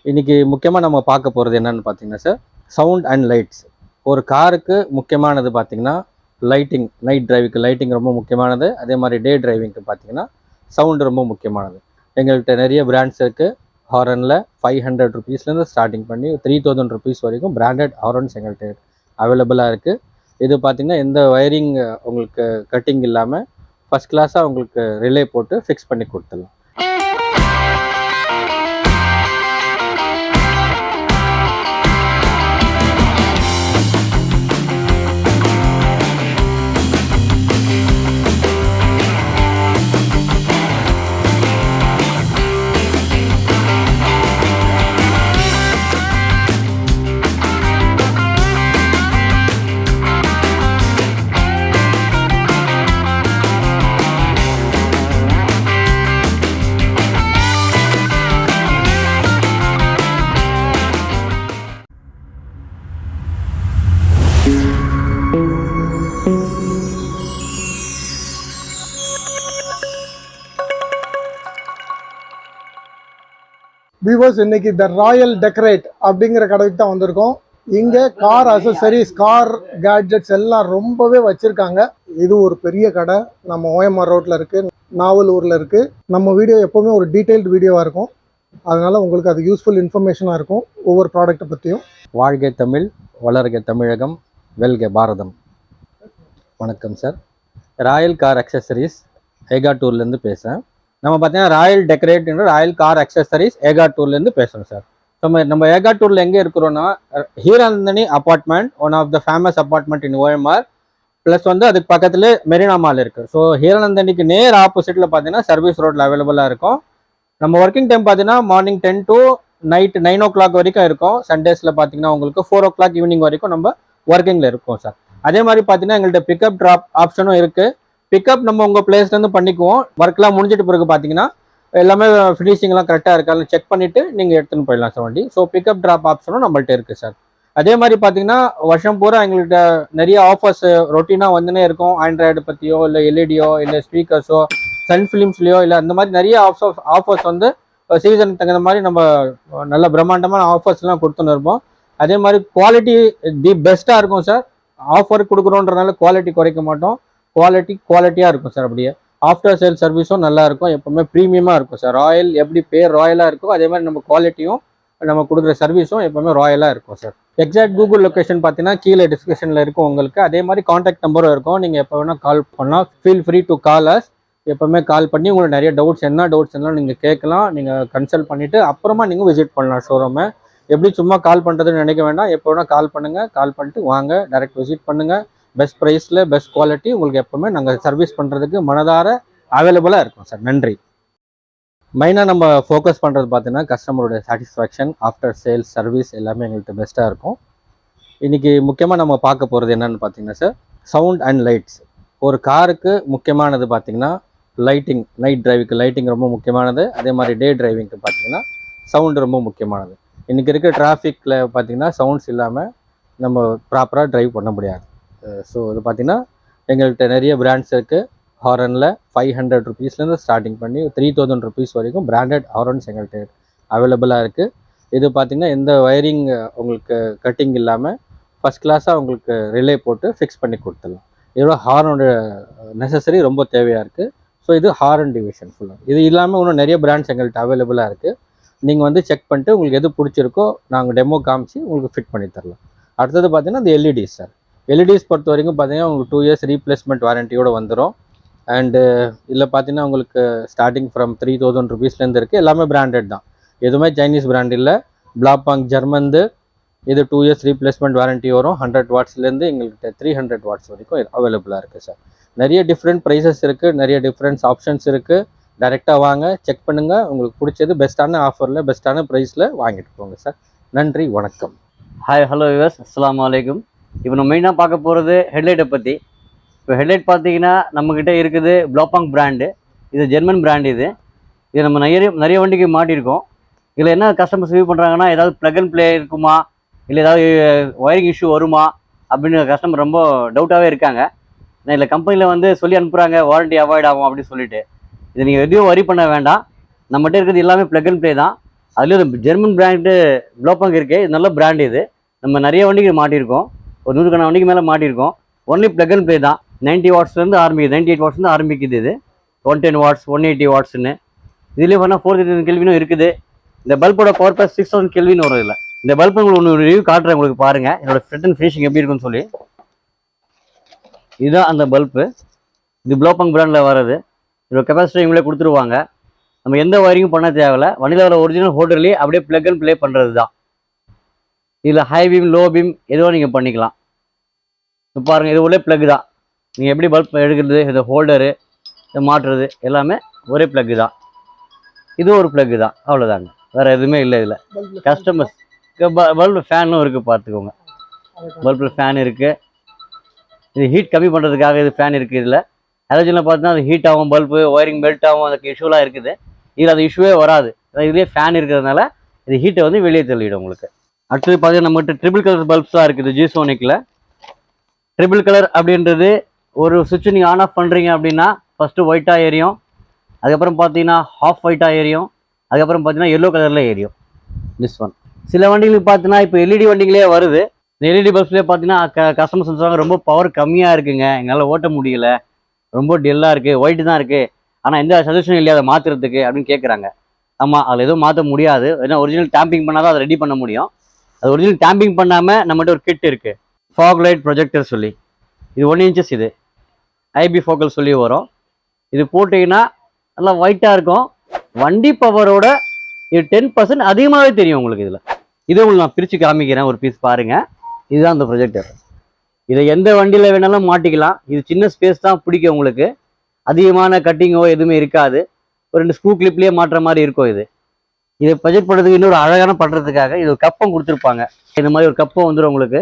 இன்னைக்கு முக்கியமாக நம்ம பார்க்க போகிறது என்னன்னு பார்த்தீங்கன்னா சார், சவுண்ட் அண்ட் லைட்ஸ். ஒரு காருக்கு முக்கியமானது பார்த்தீங்கன்னா லைட்டிங், நைட் டிரைவுக்கு லைட்டிங் ரொம்ப முக்கியமானது. அதே மாதிரி டே டிரைவிங்க்கு பார்த்தீங்கன்னா சவுண்டு ரொம்ப முக்கியமானது. எங்கள்கிட்ட நிறைய பிராண்ட்ஸ் இருக்குது. ஹாரனில் 500 ருபீஸ்லேருந்து ஸ்டார்டிங் பண்ணி 3000 ருபீஸ் வரைக்கும் பிராண்டட் ஹாரன்ஸ் எங்கள்கிட்ட அவைலபிளாக இருக்குது. இது பார்த்திங்கன்னா எந்த வயரிங் உங்களுக்கு கட்டிங் இல்லாமல் ஃபஸ்ட் கிளாஸாக உங்களுக்கு ரிலே போட்டு ஃபிக்ஸ் பண்ணி கொடுத்துடலாம். வியூவர்ஸ், இன்னைக்கு த ராயல் டெக்கரேட் அப்படிங்கிற கடைக்கு தான் வந்திருக்கோம். இங்கே கார் அசசரிஸ், கார் கேட்ஜெட்ஸ் எல்லாம் ரொம்பவே வச்சுருக்காங்க. இது ஒரு பெரிய கடை, நம்ம ஓஎம்ஆர் ரோட்டில் இருக்குது, நாவலூரில் இருக்குது. நம்ம வீடியோ எப்போவுமே ஒரு டீட்டெயில்டு வீடியோவாக இருக்கும், அதனால் உங்களுக்கு அது யூஸ்ஃபுல் இன்ஃபர்மேஷனாக இருக்கும் ஒவ்வொரு ப்ராடக்ட்டை பற்றியும். வாழ்க தமிழ், வளர்க தமிழகம், வெல்க பாரதம். வணக்கம் சார், ராயல் கார் அக்சசரிஸ் ஏகாட்டூர்லேருந்து பேசுகிறேன். நம்ம பார்த்தீங்கன்னா ராயல் டெக்கரேட்ன்ற ராயல் கார் அக்சசரிஸ் ஏகாட்டூர்லேருந்து பேசுகிறோம் சார். நம்ம ஏகாட்டூரில் எங்கே இருக்கிறோன்னா, Hiranandani apartment, one of the famous apartment in OMR. Plus அதுக்கு பக்கத்தில் மெரினா மால் இருக்குது. ஸோ ஹீராநந்தினிக்கு நேர் ஆப்போசிட்டில் பார்த்தீங்கன்னா சர்வீஸ் ரோட்டில் அவைலபிளாக இருக்கும். நம்ம ஒர்க்கிங் டைம் பார்த்தீங்கன்னா மார்னிங் 10 to நைட் 9 o'clock வரைக்கும் இருக்கும். சண்டேஸில் பார்த்தீங்கன்னா உங்களுக்கு 4 o'clock ஈவினிங் வரைக்கும் நம்ம ஒர்க்கிங்கில் இருக்கும் சார். அதே மாதிரி பார்த்தீங்கன்னா எங்கள்கிட்ட பிக்கப் ட்ராப் ஆப்ஷனும் இருக்குது. பிக்கப் நம்ம உங்கள் பிளேஸ்லேருந்து பண்ணிக்குவோம். ஒர்க்லாம் முடிஞ்சிட்டு பிறகு பார்த்தீங்கன்னா எல்லாமே ஃபினிஷிங்லாம் கரெக்டாக இருக்கான்னு செக் பண்ணிவிட்டு நீங்கள் எடுத்துன்னு போயிடலாம் சார் வண்டி. ஸோ பிக்கப் ட்ராப் ஆப்ஷனும் நம்மள்ட்ட இருக்குது சார். அதே மாதிரி பார்த்தீங்கன்னா வருஷம் பூரா எங்கள்கிட்ட நிறைய ஆஃபர்ஸ் ரொட்டீனாக வந்துனே இருக்கும். ஆண்ட்ராய்டு பற்றியோ இல்லை எல்இடியோ இல்லை ஸ்பீக்கர்ஸோ சன் ஃபிலிம்ஸ்லையோ இல்லை அந்த மாதிரி நிறைய ஆஃபர்ஸ் சீசனுக்கு தகுந்த மாதிரி நம்ம நல்ல பிரம்மாண்டமான ஆஃபர்ஸ்லாம் கொடுத்துன்னு இருப்போம். அதே மாதிரி குவாலிட்டி தி பெஸ்ட்டாக இருக்கும் சார். ஆஃபர் கொடுக்குறோன்றதுனால குவாலிட்டி குறைக்க மாட்டோம். குவாலிட்டியாக இருக்கும் சார். அப்படியே ஆஃப்டர் சேல் சர்வீஸும் நல்லா இருக்கும். எப்போவுமே ப்ரீமியமாக இருக்கும் சார். ராயல் எப்படி பேர் ராயலாக இருக்கோ அதே மாதிரி நம்ம குவாலிட்டியும் நம்ம கொடுக்குற சர்வீஸும் எப்போவுமே ராயலாக இருக்கும் சார். எக்ஸாக்ட் கூகுள் லொக்கேஷன் பார்த்தீங்கன்னா கீழே டிஸ்கிரிப்ஷனில் இருக்கும் உங்களுக்கு. அதே மாதிரி காண்டாக்ட் நம்பரும் இருக்கும். நீங்கள் எப்போ வேணால் கால் பண்ணலாம். Feel free to call us. எப்போவுமே கால் பண்ணி உங்களுக்கு நிறைய டவுட்ஸ் இருந்தாலும் நீங்கள் கேட்கலாம். நீங்கள் கன்சல்ட் பண்ணிவிட்டு அப்புறமா நீங்கள் விசிட் பண்ணலாம் ஷோரூமை. எப்படி சும்மா கால் பண்ணுறதுன்னு நினைக்க வேண்டாம். எப்போ வேணால் கால் பண்ணுங்கள். கால் பண்ணிட்டு வாங்க, டைரெக்ட் விசிட் பண்ணுங்கள். பெஸ்ட் ப்ரைஸில் பெஸ்ட் குவாலிட்டி உங்களுக்கு எப்போவுமே நாங்கள் சர்வீஸ் பண்ணுறதுக்கு மனதார அவைலபிளாக இருக்கும் சார். நன்றி. மெயினாக நம்ம ஃபோக்கஸ் பண்ணுறது பார்த்தீங்கன்னா கஸ்டமரோட சாட்டிஸ்ஃபேக்ஷன், ஆஃப்டர் சேல்ஸ் சர்வீஸ் எல்லாமே எங்கள்கிட்ட பெஸ்ட்டாக இருக்கும். இன்றைக்கி முக்கியமாக நம்ம பார்க்க போகிறது என்னென்னு பார்த்தீங்கன்னா சார், சவுண்ட் அண்ட் லைட்ஸ். ஒரு காருக்கு முக்கியமானது பார்த்தீங்கன்னா லைட்டிங், நைட் டிரைவுக்கு லைட்டிங் ரொம்ப முக்கியமானது. அதே மாதிரி டே டிரைவிங்க்கு பார்த்தீங்கன்னா சவுண்டு ரொம்ப முக்கியமானது. இன்றைக்கி இருக்கிற டிராஃபிக்கில் பார்த்தீங்கன்னா சவுண்ட்ஸ் இல்லாமல் நம்ம ப்ராப்பராக ட்ரைவ் பண்ண முடியாது. ஸோ இது பார்த்திங்கன்னா எங்கள்கிட்ட நிறைய பிராண்ட்ஸ் இருக்குது. ஹாரனில் 500 ருபீஸ்லேருந்து ஸ்டார்டிங் பண்ணி 3000 ருபீஸ் வரைக்கும் பிராண்டட் ஹாரன்ஸ் எங்கள்கிட்ட அவைலபிளாக இருக்குது. இது பார்த்திங்கன்னா எந்த வயரிங் உங்களுக்கு கட்டிங் இல்லாமல் ஃபஸ்ட் கிளாஸாக உங்களுக்கு ரிலே போட்டு ஃபிக்ஸ் பண்ணி கொடுத்துடலாம். இதோட ஹாரனோட நெசசரி ரொம்ப தேவையாக இருக்குது. ஸோ இது ஹாரன் டிவிஷன் ஃபுல்லாக. இது இல்லாமல் இன்னும் நிறைய பிராண்ட்ஸ் எங்கள்கிட்ட அவைலபிளாக இருக்குது. நீங்கள் செக் பண்ணிட்டு உங்களுக்கு எது பிடிச்சிருக்கோ நாங்கள் டெமோ காமிச்சு உங்களுக்கு ஃபிட் பண்ணி தரலாம். அடுத்தது பார்த்திங்கன்னா இந்த எல்இடிஸ் சார். எல்இடிஸ் பொறுத்த வரைக்கும் பார்த்தீங்கன்னா உங்களுக்கு 2 years ரீப்ளேஸ்மெண்ட் வாரண்டியோடு வந்துடும். அண்டு இதில் பார்த்தீங்கன்னா உங்களுக்கு ஸ்டார்டிங் ஃப்ரம் 3000 ருபீஸ்லேருந்து இருக்குது. எல்லாமே பிராண்டட் தான், எதுவுமே சைனீஸ் பிராண்ட் இல்லை. பிளாப்பாங் ஜெர்மன்து. இது 2 years ரீப்ளேஸ்மெண்ட் வாரண்ட்டி வரும். 100 wattsலேருந்து எங்கள்கிட்ட 300 watts வரைக்கும் அவைலபிளாக இருக்குது சார். நிறைய டிஃப்ரெண்ட் ப்ரைஸஸ் இருக்குது, நிறைய டிஃப்ரெண்ட்ஸ் ஆப்ஷன்ஸ் இருக்குது. டைரெக்டாக வாங்க, செக் பண்ணுங்கள். உங்களுக்கு பிடிச்சது பெஸ்ட்டான ஆஃபரில் பெஸ்ட்டான ப்ரைஸில் வாங்கிட்டு போங்க சார். நன்றி, வணக்கம். ஹாய், ஹலோ வியூவர்ஸ், அஸ்ஸலாமு அலைக்கும். இப்போ நம்ம மெயினாக பார்க்க போகிறது ஹெட்லைட்டை பற்றி. இப்போ ஹெட்லைட் பார்த்தீங்கன்னா நம்மக்கிட்ட இருக்குது பிளாப்பாங் பிராண்டு. இது ஜெர்மன் பிராண்டு. இது நம்ம நிறைய வண்டிக்கு மாட்டியிருக்கோம். இதில் என்ன கஸ்டமர்ஸ் வியூ பண்ணுறாங்கன்னா, ஏதாவது ப்ளக் அண்ட் ப்ளே இருக்குமா, இல்லை ஏதாவது ஒயரிங் இஷ்யூ வருமா அப்படின்னு கஸ்டமர் ரொம்ப டவுட்டாகவே இருக்காங்க. நான் இதில் கம்பெனியில் சொல்லி அனுப்புகிறாங்க வாரண்டி அவாய்ட் ஆகும் அப்படின்னு சொல்லிட்டு. இதை நீங்கள் எதையும் வரி பண்ண வேண்டாம். நம்மகிட்ட இருக்கிறது எல்லாமே ப்ளக் அண்ட் ப்ளே தான். அதுலேயும் ஜெர்மன் பிராண்டு ப்ளோபாங் இருக்குது. இது நல்ல பிராண்டு. இது நம்ம நிறைய வண்டிக்கு மாட்டியிருக்கோம். ஒரு 100 வண்டிக்கு மேலே மாட்டியிருக்கோம். ஒன்லி ப்ளக் அண்ட் ப்ளே தான். 90 வாட்ஸ்லேருந்து ஆரம்பிக்குது, 98 வாட்ஸ்லேருந்து ஆரம்பிக்குது. இது 110 வாட்ஸ், 180 வாட்ஸ்ன்னு. இதுலேயே பண்ணால் 4000 கெல்வினும் இருக்குது. இந்த பல்போட பவர் ப்ளஸ் 6000 கெல்வின் வரும். இல்லை இந்த பல்பு உங்களுக்கு ஒன்று ரிவ்யூ காட்டுறேன், உங்களுக்கு பாருங்கள் என்னோட ஃபிட் அண்ட் ஃபினிஷிங் எப்படி இருக்குன்னு சொல்லி. இதுதான் அந்த பல்பு. இது ப்ளோபாங் பிராண்டில் வர்றது. இதோட கெப்பாசிட்டி இவங்களே கொடுத்துருவாங்க. நம்ம எந்த வயரிங்கும் பண்ண தேவையில்ல. வண்டியில் வர ஒரிஜினல் ஹோல்டர்லேயே அப்படியே ப்ளக் அண்ட் ப்ளே பண்ணுறது தான். இதில் ஹை பீம், லோ பீம் எதுவோ நீங்கள் பண்ணிக்கலாம். இப்போ பாருங்கள், இது உள்ளே ப்ளக் தான். நீங்கள் எப்படி பல்ப் எடுக்கிறது, இது ஹோல்டரு, இது மாட்டுறது எல்லாமே ஒரே ப்ளக்கு தான். இது ஒரு ப்ளக்கு தான், அவ்வளோதாங்க. வேறு எதுவுமே இல்லை. இதில் கஸ்டமர்ஸ் பல்பு ஃபேனும் இருக்குது, பார்த்துக்கோங்க. பல்பில் ஃபேன் இருக்குது. இது ஹீட் கம்மி பண்ணுறதுக்காக இது ஃபேன் இருக்குது. இதில் ஹாலஜனில் பார்த்தீங்கன்னா அது ஹீட் ஆகும், பல்பு ஒயரிங் பெல்ட் ஆகும், அதுக்கு இஷ்யூலாம் இருக்குது. இதில் அது இஷ்யூவே வராது. இதுலேயே ஃபேன் இருக்கிறதுனால இது ஹீட்டை வந்து வெளியே தள்ளிடும் உங்களுக்கு. அடுத்தது பார்த்தீங்கன்னா நம்மகிட்ட ட்ரிபிள் கலர் பல்ப்ஸ்லாம் இருக்குது. ஜிசோனிக்கில் ட்ரிபிள் கலர் அப்படின்றது ஒரு சுவிட்ச் நீங்கள் ஆன் ஆஃப் பண்ணுறீங்க அப்படின்னா ஃபஸ்ட்டு ஒயிட்டாக எரியும், அதுக்கப்புறம் பார்த்தீங்கன்னா ஹாஃப் ஒயிட்டாக எரியும், அதுக்கப்புறம் பார்த்தீங்கன்னா எல்லோ கலரில் எரியும். This one. சில வண்டிகளுக்கு பார்த்தீங்கன்னா இப்போ எல்இடி வண்டிகளே வருது. இந்த எல்இடி பல்ப்ஸ்லேயே பார்த்தீங்கன்னா கஸ்டமர்ஸ் சொல்லுவாங்க ரொம்ப பவர் கம்மியாக இருக்குங்க, எங்களால் ஓட்ட முடியல, ரொம்ப டெல்லாக இருக்குது, ஒயிட்டு தான் இருக்குது, ஆனால் எந்த சஜஷனும் இல்லையா அதை மாற்றுறதுக்கு அப்படின்னு கேட்குறாங்க. ஆமாம், அதில் எதுவும் மாற்ற முடியாது. ஏன்னா ஒரிஜினல் டேம்பிங் பண்ணால் தான் அதை ரெடி பண்ண முடியும். அது ஒரிஜினல் டேம்பிங் பண்ணாமல் நம்மகிட்ட ஒரு கிட் இருக்குது, ஃபாக் லைட் ப்ரொஜெக்டர் சொல்லி. இது 1 inches. இது ஐபி ஃபோக்கல் சொல்லி வரும். இது போட்டிங்கன்னா நல்லா ஒயிட்டாக இருக்கும். வண்டி பவரோட இது 10% அதிகமாகவே தெரியும் உங்களுக்கு. இதில் இதை உங்களுக்கு நான் பிரித்து காமிக்கிறேன், ஒரு பீஸ் பாருங்கள். இதுதான் அந்த ப்ரொஜெக்டர். இதை எந்த வண்டியில் வேணாலும் மாட்டிக்கலாம். இது சின்ன ஸ்பேஸ் தான் பிடிக்கும் உங்களுக்கு. அதிகமான கட்டிங்கோ எதுவுமே இருக்காது. ஒரு 2 ஸ்க்ரூ கிளிப்லேயே மாட்டுற மாதிரி இருக்கும். இதை ப்ரொஜெக்ட் பண்ணுறதுக்கு இன்னொரு அழகான பண்ணுறதுக்காக இது ஒரு கப்பம் கொடுத்துருப்பாங்க. இந்த மாதிரி ஒரு கப்பம் வந்துடும் உங்களுக்கு.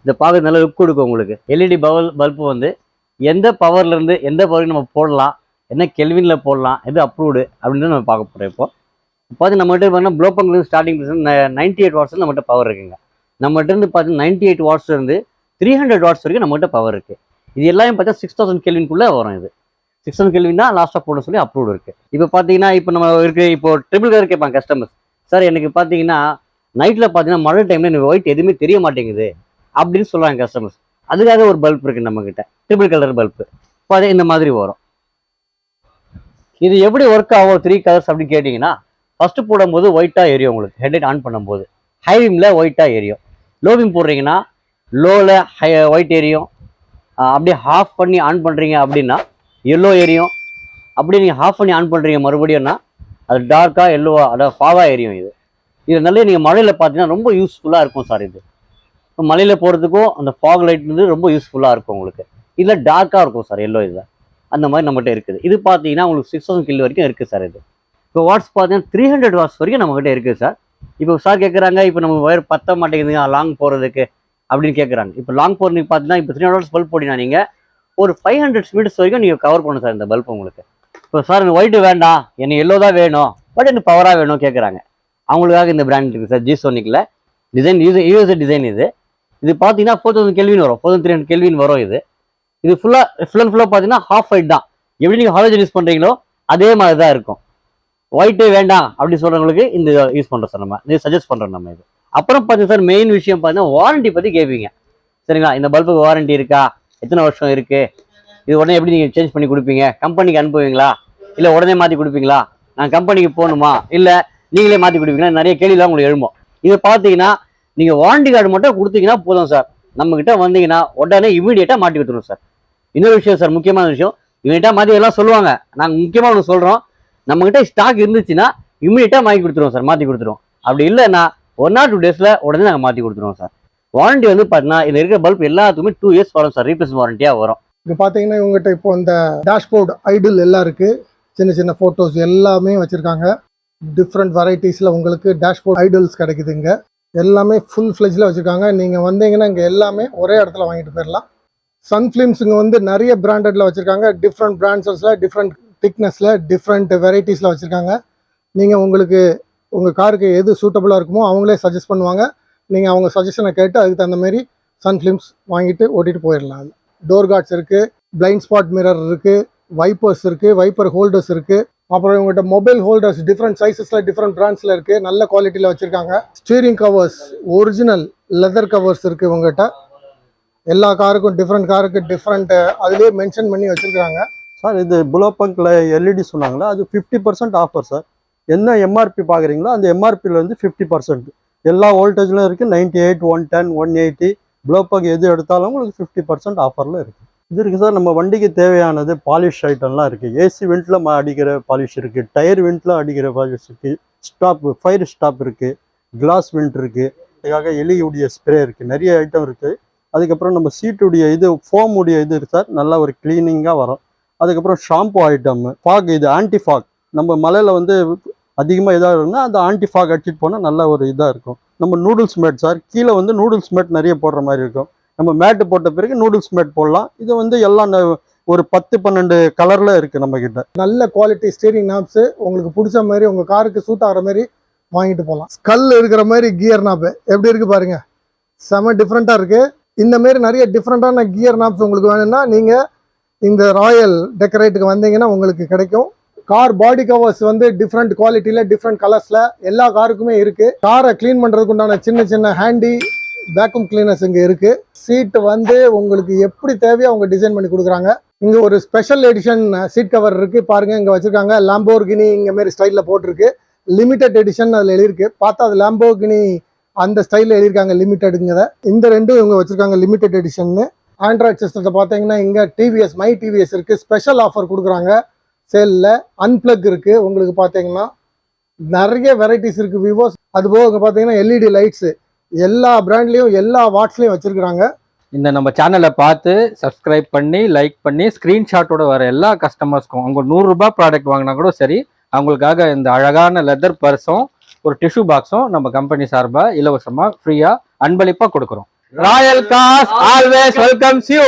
இதை பார்க்க நல்ல லுக் கொடுக்கும் உங்களுக்கு. எல்இடி பல்பு வந்து எந்த பவர்லேருந்து எந்த பவருக்கு நம்ம போடலாம், என்ன கெல்வினில் போடலாம், எது அப்ரூவ்டு அப்படின்னு நம்ம பார்க்க போகிறோம். இப்போ பார்த்து நம்மகிட்ட பார்த்தீங்கன்னா ப்ளோபாங்லேருந்து ஸ்டார்டிங் 98 வாட்ஸ் நம்மகிட்ட பவர் இருக்குங்க. நம்மகிட்ட இருந்து பார்த்தீங்கன்னா 98 வாட்ஸ்லேருந்து 300 வாட்ஸ் வரைக்கும் நம்மகிட்ட பவர் இருக்குது. இது எல்லாமே பார்த்தா 6000 கெல்வின்குள்ளே வரும். இது 6000 கெல்வின் தான் லாஸ்ட்டாக போட சொல்லி அப்ரூவ்டு இருக்குது. இப்போ பார்த்தீங்கன்னா இப்போ நம்ம இருக்குது, இப்போ ட்ரிபிள் கலர் கேட்பாங்க கஸ்டமர்ஸ். சார் எனக்கு பார்த்தீங்கன்னா நைட்டில் பார்த்தீங்கன்னா மழை டைமில் எனக்கு ஒயிட் எதுவுமே தெரிய மாட்டேங்குது அப்படின்னு சொல்லுவாங்க கஸ்டமர்ஸ். அதுக்காக ஒரு பல்ப் இருக்குது நம்மக்கிட்ட, ட்ரிபிள் கலர் பல்ப்பு. இப்போ அதே இந்த மாதிரி வரும். இது எப்படி ஒர்க் ஆகும் 3 கலர்ஸ் அப்படின்னு கேட்டிங்கன்னா, ஃபஸ்ட்டு போடும்போது ஒயிட்டாக எரியும் உங்களுக்கு. ஹெட்லைட் ஆன் பண்ணும்போது ஹை பீமில் ஒயிட்டாக எரியும். லோ பீம் போடுறீங்கன்னா லோவில் ஒயிட் எரியும். அப்படியே ஆஃப் பண்ணி ஆன் பண்ணுறீங்க அப்படின்னா எல்லோ எரியும். அப்படியே நீங்கள் ஆஃப் பண்ணி ஆன் பண்ணுறீங்க மறுபடியும்னா அது டார்க்காக எல்லோவாக, அதாவது ஃபாவாக எரியும். இது நல்ல நீங்கள் மழையில் பார்த்தீங்கன்னா ரொம்ப யூஸ்ஃபுல்லாக இருக்கும் சார். இது இப்போ மலையில் போகிறதுக்கும் அந்த ஃபாக் லைட் வந்து ரொம்ப யூஸ்ஃபுல்லாக இருக்கும் உங்களுக்கு. இதில் டார்க்காக இருக்கும் சார் எல்லோ. இதில் அந்த மாதிரி நம்மகிட்ட இருக்குது. இது பார்த்தீங்கன்னா உங்களுக்கு 6000 கிலோ வரைக்கும் இருக்குது சார். இது இப்போ வாட்ஸ் பார்த்தீங்கன்னா 300 வாட்ஸ் வரைக்கும் நம்மகிட்ட இருக்குது சார். இப்போ சார் கேட்குறாங்க, இப்போ நம்ம ஒயர் பத்த மாட்டேங்குதுங்க லாங் போகிறதுக்கு அப்படின்னு கேட்குறாங்க. இப்போ லாங் போகிறதுக்கு பார்த்தீங்கன்னா இப்போ 300 வாட்ஸ் பல்ப் போட்டிங்கன்னா நீங்கள் ஒரு 500 மீட்டர்ஸ் வரைக்கும் நீங்கள் கவர் பண்ணணும் சார் இந்த பல்ப் உங்களுக்கு. இப்போ சார் எனக்கு ஒயிட்டு வேண்டாம், எனக்கு எல்லோ தான் வேணும், பட் எனக்கு பவராக வேணும் கேட்குறாங்க. அவங்களுக்காக இந்த பிராண்ட் இருக்குது சார். ஜிசோனிக்கில் டிசைன் யூஎஸ்ஏ டிசைன். இது பார்த்தீங்கன்னா 4000 கெல்வின் வரும், 4300 கெல்வின் வரும். இது ஃபுல் அண்ட் ஃபுல்லாக பார்த்தீங்கன்னா ஹாஃப் ஒயிட் தான். எப்படி நீங்கள் ஹாலஜன் யூஸ் பண்ணுறீங்களோ அதே மாதிரி தான் இருக்கும். ஒயிட்டே வேண்டாம் அப்படின்னு சொல்கிறவங்களுக்கு இந்த யூஸ் பண்ணுறோம் சார். நம்ம இது சஜஸ்ட் பண்ணுறோம் நம்ம. இது அப்புறம் பார்த்தீங்கன்னா சார் மெயின் விஷயம் பார்த்தீங்கன்னா வாரண்டி பற்றி கேட்பீங்க. சரிங்களா, இந்த பல்புக்கு வாரண்டி இருக்கா, எத்தனை வருஷம் இருக்குது, இது உடனே எப்படி நீங்கள் சேஞ்ச் பண்ணி கொடுப்பீங்க, கம்பெனிக்கு அனுப்புவீங்களா, இல்லை உடனே மாற்றி கொடுப்பீங்களா, நான் கம்பெனிக்கு போகணுமா, இல்லை நீங்களே மாற்றி கொடுப்பீங்களா, நிறைய கேள்விலாம் உங்களுக்கு எழும்போம். இதை பார்த்தீங்கன்னா நீங்கள் வாரண்டி கார்டு மட்டும் கொடுத்தீங்கன்னா போதும் சார். நம்மக்கிட்ட வந்தீங்கன்னா உடனே இமீடியட்டாக மாட்டி கொடுத்துருவோம் சார். இன்னொரு விஷயம் சார், முக்கியமான விஷயம், இமீடியட்டாக மாற்றி எல்லாம் சொல்லுவாங்க. நாங்கள் முக்கியமாக ஒன்று சொல்கிறோம், நம்மக்கிட்ட ஸ்டாக் இருந்துச்சுன்னா இமீடியட்டாக மாற்றி கொடுத்துருவோம் சார், மாற்றி கொடுத்துருவோம். அப்படி இல்லைன்னா 1 or 2 days உடனே நாங்கள் மாற்றி கொடுத்துருவோம் சார். வாரண்டி வந்து பார்த்தீங்கன்னா இது இருக்கிற பல்ப் எல்லாத்துக்குமே 2 years வரும் சார், ரீப்ளேஸ் வாரண்டியாக வரும். இங்கே பார்த்தீங்கன்னா இவங்ககிட்ட இப்போ இந்த டேஷ்போர்டு ஐடில் எல்லாம் இருக்குது. சின்ன சின்ன ஃபோட்டோஸ் எல்லாமே வச்சுருக்காங்க. டிஃப்ரெண்ட் வெரைட்டிஸில் உங்களுக்கு டேஷ்போர்ட் ஐடல்ஸ் கிடைக்குதுங்க. எல்லாமே ஃபுல் ஃப்ளெஜில் வச்சுருக்காங்க. நீங்கள் வந்தீங்கன்னா இங்கே எல்லாமே ஒரே இடத்துல வாங்கிட்டு போயிடலாம். சன்ஃப்ளிம்ஸுங்க வந்து நிறைய பிராண்டடில் வச்சுருக்காங்க. டிஃப்ரெண்ட் பிராண்ட்ஸஸில், டிஃப்ரெண்ட் திக்னஸில், டிஃப்ரெண்ட் வெரைட்டிஸில் வச்சுருக்காங்க. நீங்கள் உங்களுக்கு உங்கள் காருக்கு எது சூட்டபுளாக இருக்குமோ அவங்களே சஜஸ்ட் பண்ணுவாங்க. நீங்கள் அவங்க சஜஷனை கேட்டு அதுக்கு தகுந்த மாதிரி சன்ஃப்ளிம்ஸ் வாங்கிட்டு ஓட்டிகிட்டு போயிடலாம். டோர் கார்ட்ஸ் இருக்குது, பிளைண்ட் ஸ்பாட் மிரர் இருக்குது, வைப்பர்ஸ் இருக்குது, வைப்பர் ஹோல்டர்ஸ் இருக்குது, அப்புறம் இவங்ககிட்ட மொபைல் ஹோல்டர்ஸ் டிஃப்ரெண்ட் சைஸஸில் டிஃப்ரெண்ட் பிராண்ட்ஸில் இருக்குது, நல்ல குவாலிட்டியில் வச்சுருக்காங்க. Steering covers original leather covers இருக்குது இவங்ககிட்ட. எல்லா காருக்கும் டிஃப்ரெண்ட் காருக்கு டிஃப்ரெண்ட் அதுலேயே மென்ஷன் பண்ணி வச்சுருக்காங்க. சார் இது புலோபங்கில் எல்இடி சொன்னாங்களா, அது 50% ஆஃபர் சார். என்ன எம்ஆர்பி பார்க்குறீங்களோ அந்த எம்ஆர்பியில் வந்து 50%. எல்லா வோல்டேஜ்லையும் இருக்குது. 98, 110, 180 புலோபக் எது எடுத்தாலும் உங்களுக்கு 50% ஆஃபரில் இருக்குது. இது இருக்குது சார். நம்ம வண்டிக்கு தேவையானது பாலிஷ் ஐட்டம்லாம் இருக்குது. ஏசி வெண்ட்டில் அடிக்கிற பாலிஷ் இருக்குது, டயர் வெண்ட்டில் அடிக்கிற பாலிஷ் இருக்குது, ஸ்டாப் ஃபயர் ஸ்டாப் இருக்குது, கிளாஸ் வெண்ட் இருக்குது, அதுக்காக எலியுடைய ஸ்ப்ரே இருக்குது, நிறைய ஐட்டம் இருக்குது. அதுக்கப்புறம் நம்ம சீட்டுடைய இது ஃபோம் உடைய இது இருக்குது சார், நல்லா ஒரு க்ளீனிங்காக வரும். அதுக்கப்புறம் ஷாம்பு ஐட்டம், ஃபாக், இது ஆன்டி ஃபாக். நம்ம மலையில் வந்து அதிகமாக இதாக இருக்குன்னா அந்த ஆன்டி ஃபாக் அடிச்சிட்டு போனால் நல்ல ஒரு இதாக இருக்கும். நம்ம நூடுல்ஸ் மேட் சார், கீழே வந்து நூடுல்ஸ் மேட் நிறைய போடுற மாதிரி இருக்கும். நம்ம மேட்டு போட்ட பிறகு நூடுல்ஸ் மேட் போடலாம். இது வந்து எல்லாம் ஒரு 10-12 கலரில் இருக்குது நம்மக்கிட்ட. நல்ல குவாலிட்டி ஸ்டீரிங் நாப்ஸு உங்களுக்கு பிடிச்ச மாதிரி உங்கள் காருக்கு சூட் ஆகிற மாதிரி வாங்கிட்டு போகலாம். ஸ்கல் இருக்கிற மாதிரி கியர் நாப்பு எப்படி இருக்குது பாருங்கள், செம டிஃப்ரெண்ட்டாக இருக்குது. இந்த மாதிரி நிறைய டிஃப்ரெண்ட்டான கியர் நாப்ஸ் உங்களுக்கு வேணும்னா நீங்கள் இந்த ராயல் டெக்கரேட்டுக்கு வந்தீங்கன்னா உங்களுக்கு கிடைக்கும். கார் பாடி கவர்ஸ் வந்து டிஃப்ரெண்ட் குவாலிட்டியில் டிஃப்ரெண்ட் கலர்ஸில் எல்லா காருக்குமே இருக்குது. காரை க்ளீன் பண்ணுறதுக்கு உண்டான சின்ன சின்ன ஹேண்டி வேக்யூம் கிளீனர்ஸ் இங்கே இருக்குது. சீட்டு வந்து உங்களுக்கு எப்படி தேவையோ அவங்க டிசைன் பண்ணி கொடுக்குறாங்க. இங்கே ஒரு ஸ்பெஷல் எடிஷன் சீட் கவர் இருக்குது பாருங்கள், இங்கே வச்சுருக்காங்க. லாம்போர்கினி இங்கே மாரி ஸ்டைலில் போட்டிருக்கு. லிமிடெட் எடிஷன் அதில் எழுதியிருக்கு. பார்த்தா அது லாம்போர்கினி அந்த ஸ்டைலில் எழுதியிருக்காங்க லிமிட்டெடுங்கிறத. இந்த ரெண்டும் இவங்க வச்சுருக்காங்க லிமிடெட் எடிஷன்னு. ஆண்ட்ராய்ட் சிஸ்டத்தை பார்த்தீங்கன்னா இங்கே டிவிஎஸ் மை டிவிஎஸ் இருக்குது, ஸ்பெஷல் ஆஃபர் கொடுக்குறாங்க சேலில். அன்பிளக் இருக்குது உங்களுக்கு பார்த்தீங்கன்னா, நிறைய வெரைட்டிஸ் இருக்குது விவோஸ். அதுபோக இங்கே பார்த்தீங்கன்னா எல்இடி லைட்ஸு எல்லா பிராண்ட்லேயும் எல்லா வாட்ஸ்லேயும் வச்சுருக்குறாங்க. இந்த நம்ம சேனலை பார்த்து சப்ஸ்கிரைப் பண்ணி லைக் பண்ணி ஸ்க்ரீன்ஷாட்டோட வர எல்லா கஸ்டமர்ஸ்க்கும் அவங்க 100 ரூபாய் ப்ராடக்ட் வாங்கினா கூட சரி, அவங்களுக்காக இந்த அழகான லெதர் பர்ஸும் ஒரு டிஷ்யூ பாக்ஸும் நம்ம கம்பெனி சார்பாக இலவசமாக ஃப்ரீயாக அன்பளிப்பாக கொடுக்குறோம். Royal cars always welcomes you.